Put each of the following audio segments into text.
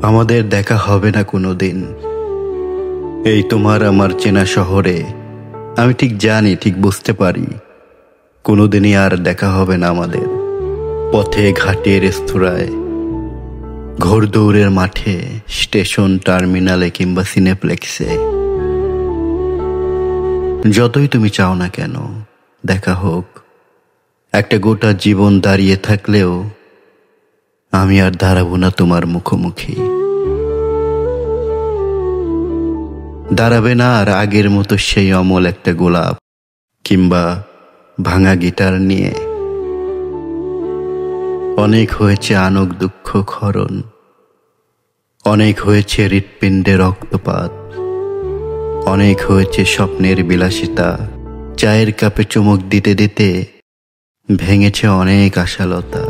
আমাদের দেখা হবে না কোনোদিন এই তোমার আমার চেনা শহরে। আমি ঠিক জানি, ঠিক বুঝতে পারি কোনোদিনই আর দেখা হবে না আমাদের। পথে ঘাটে রেস্তোরাঁয়, ঘোড়দৌড়ের মাঠে, স্টেশন টার্মিনালে কিংবা সিনেপ্লেক্সে, যতই তুমি চাও না কেন দেখা হোক। একটা গোটা জীবন দাঁড়িয়ে থাকলেও আমি আর দাঁড়াবো না তোমার মুখোমুখি। দাঁড়াবে না আর আগের মতো সেই অমল একটা গোলাপ কিংবা ভাঙা গিটার নিয়ে। অনেক হয়েছে আনক দুঃখ ক্ষরণ, অনেক হয়েছে হৃৎপিণ্ডে রক্তপাত, অনেক হয়েছে স্বপ্নের বিলাসিতা। চায়ের কাপে চুমুক দিতে দিতে ভেঙেছে অনেক আশালতা।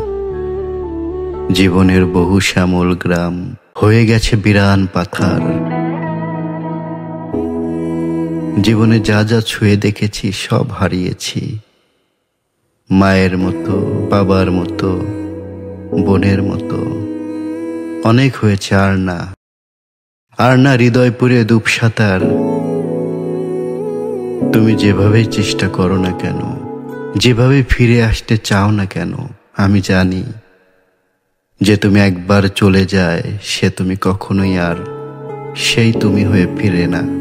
জীবনের বহু শ্যামল গ্রাম হয়ে গেছে বিরান পাথার। জীবনে যা যা ছুঁয়ে দেখেছি সব হারিয়েছি। মায়ের মতো, বাবার মতো, বোনের মতো। অনেক হয়েছে আর না হৃদয় পুরে ডুব সাঁতার। তুমি যেভাবেই চেষ্টা করো না কেন, যেভাবে ফিরে আসতে চাও না কেন, আমি জানি যে তুমি একবার চলে যায় সে তুমি কখনোই আর সেই তুমি হয়ে ফিরে না।